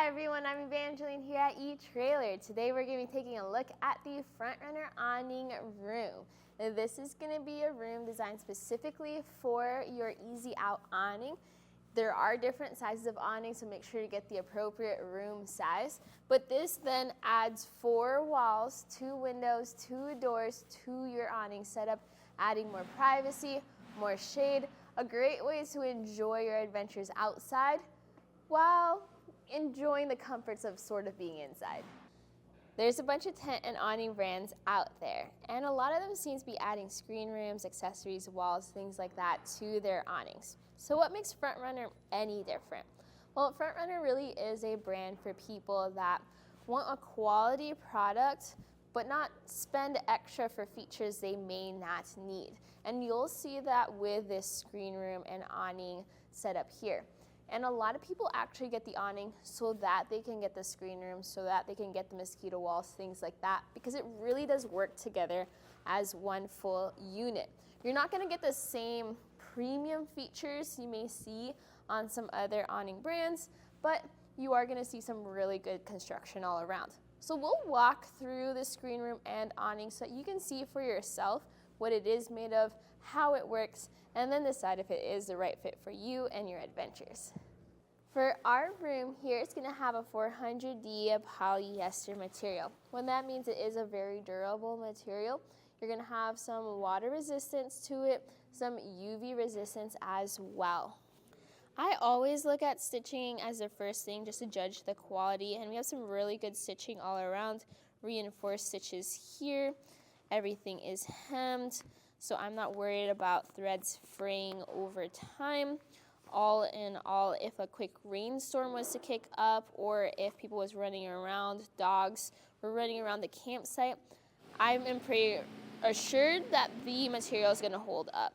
Hi everyone, I'm Evangeline here at etrailer. Today we're going to be taking a look at the Front Runner Awning room. Now, this is going to be a room designed specifically for your Easy-Out Awning. There are different sizes of awnings, so make sure to get the appropriate room size. But this then adds 4 walls, 2 windows, 2 doors to your awning setup, adding more privacy, more shade, a great way to enjoy your adventures outside while enjoying the comforts of sort of being inside. There's a bunch of tent and awning brands out there, and a lot of them seem to be adding screen rooms, accessories, walls, things like that to their awnings. So what makes Front Runner any different? Well, Front Runner really is a brand for people that want a quality product but not spend extra for features they may not need. And you'll see that with this screen room and awning setup here. And a lot of people actually get the awning so that they can get the screen room, so that they can get the mosquito walls, things like that, because it really does work together as one full unit. You're not going to get the same premium features you may see on some other awning brands, but you are going to see some really good construction all around. So we'll walk through the screen room and awning so that you can see for yourself what it is made of, how it works, and then decide if it is the right fit for you and your adventures. For our room here, it's going to have a 400D polyester material. What that means, it is a very durable material. You're going to have some water resistance to it, some UV resistance as well. I always look at stitching as the first thing just to judge the quality, and we have some really good stitching all around. Reinforced stitches here. Everything is hemmed, so I'm not worried about threads fraying over time. All in all, if a quick rainstorm was to kick up, or if people was running around, dogs were running around the campsite, I'm pretty assured that the material is going to hold up.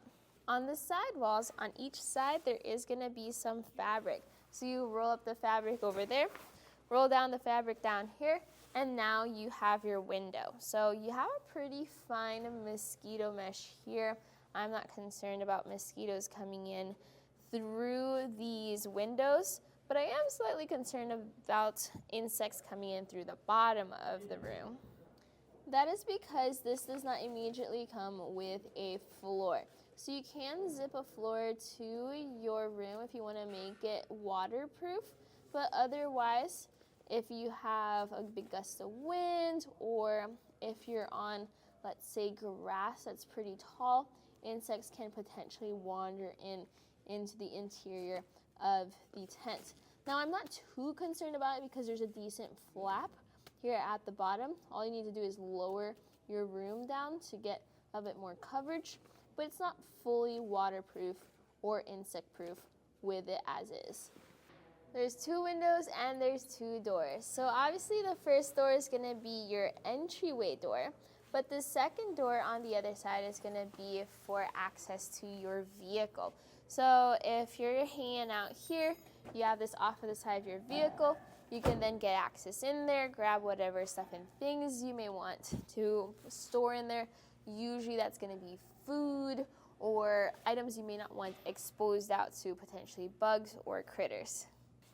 On the side walls, on each side, there is going to be some fabric. So you roll up the fabric over there, roll down the fabric down here, and now you have your window. So you have a pretty fine mosquito mesh here. I'm not concerned about mosquitoes coming in through these windows, but I am slightly concerned about insects coming in through the bottom of the room. That is because this does not immediately come with a floor. So you can zip a floor to your room if you want to make it waterproof, but otherwise, if you have a big gust of wind, or if you're on, let's say, grass that's pretty tall, insects can potentially wander into the interior of the tent. Now, I'm not too concerned about it because there's a decent flap here at the bottom. All you need to do is lower your room down to get a bit more coverage, but it's not fully waterproof or insect proof with it as is. There's 2 windows and there's 2 doors. So obviously the first door is going to be your entryway door, but the second door on the other side is going to be for access to your vehicle. So if you're hanging out here, you have this off to the side of your vehicle, you can then get access in there, grab whatever stuff and things you may want to store in there. Usually that's going to be food or items you may not want exposed out to potentially bugs or critters.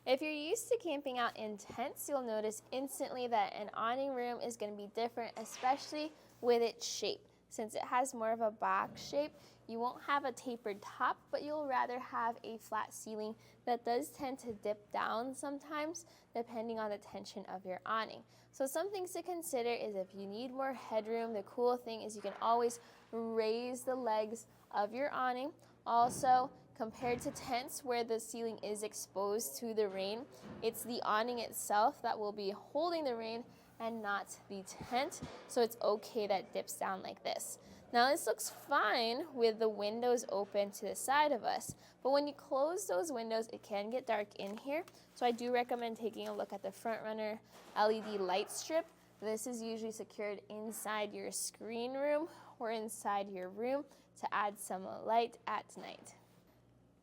If you're used to camping out in tents, you'll notice instantly that an awning room is going to be different, especially with its shape. Since it has more of a box shape, you won't have a tapered top, but you'll rather have a flat ceiling that does tend to dip down sometimes, depending on the tension of your awning. So some things to consider is if you need more headroom, the cool thing is you can always raise the legs of your awning. Also, compared to tents where the ceiling is exposed to the rain, it's the awning itself that will be holding the rain and not the tent, so it's okay that it dips down like this. Now this looks fine with the windows open to the side of us, but when you close those windows, it can get dark in here, so I do recommend taking a look at the Front Runner LED light strip. This is usually secured inside your screen room or inside your room to add some light at night.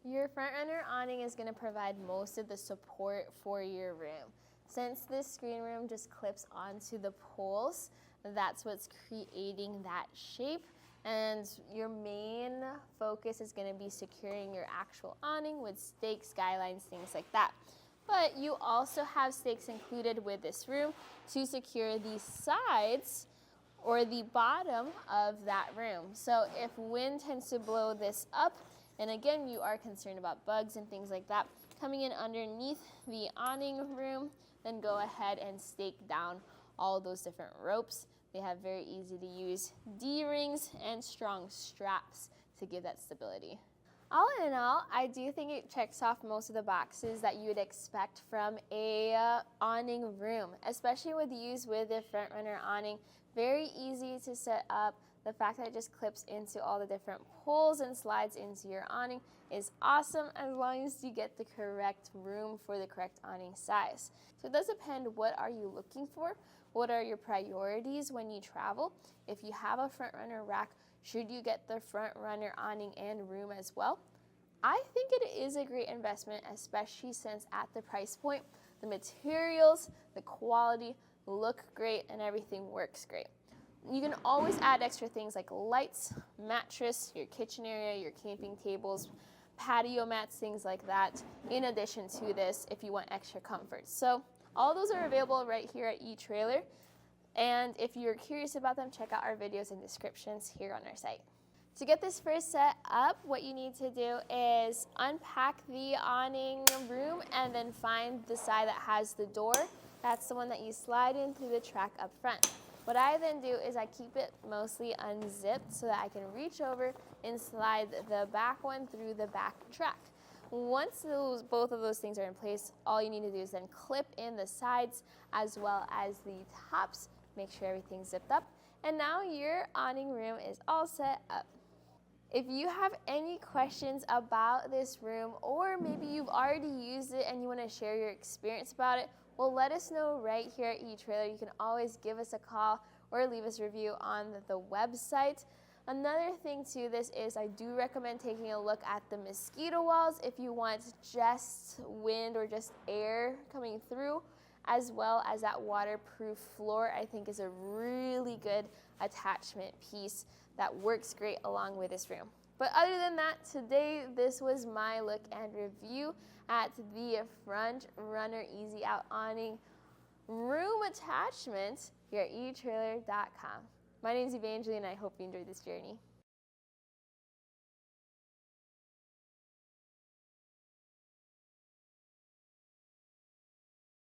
Your Front Runner awning is going to provide most of the support for your room. Since this screen room just clips onto the poles, that's what's creating that shape. And your main focus is going to be securing your actual awning with stakes, skylines, things like that. But you also have stakes included with this room to secure the sides or the bottom of that room. So if wind tends to blow this up, and again, you are concerned about bugs and things like that, coming in underneath the awning room, then go ahead and stake down all those different ropes. They have very easy to use D-rings and strong straps to give that stability. All in all, I do think it checks off most of the boxes that you would expect from a awning room, especially with use with the Front Runner awning. Very easy to set up. The fact that it just clips into all the different poles and slides into your awning is awesome, as long as you get the correct room for the correct awning size. So it does depend, what are you looking for? What are your priorities when you travel? If you have a Front Runner rack, should you get the Front Runner awning and room as well? I think it is a great investment, especially since at the price point, the materials, the quality look great and everything works great. You can always add extra things like lights, mattress, your kitchen area, your camping tables, patio mats, things like that, in addition to this if you want extra comfort. So all those are available right here at eTrailer. And if you're curious about them, check out our videos and descriptions here on our site. To get this first set up, what you need to do is unpack the awning room and then find the side that has the door. That's the one that you slide in through the track up front. What I then do is I keep it mostly unzipped so that I can reach over and slide the back one through the back track. Once both of those things are in place, all you need to do is then clip in the sides as well as the tops. Make sure everything's zipped up. And now your awning room is all set up. If you have any questions about this room, or maybe you've already used it and you want to share your experience about it, well, let us know right here at eTrailer. You can always give us a call or leave us a review on the website. Another thing to this is I do recommend taking a look at the mosquito walls if you want just wind or just air coming through, as well as that waterproof floor. I think is a really good attachment piece that works great along with this room. But other than that, today this was my look and review at the Front Runner Easy-Out Awning room attachment here at etrailer.com. My name is Evangeline and I hope you enjoyed this journey.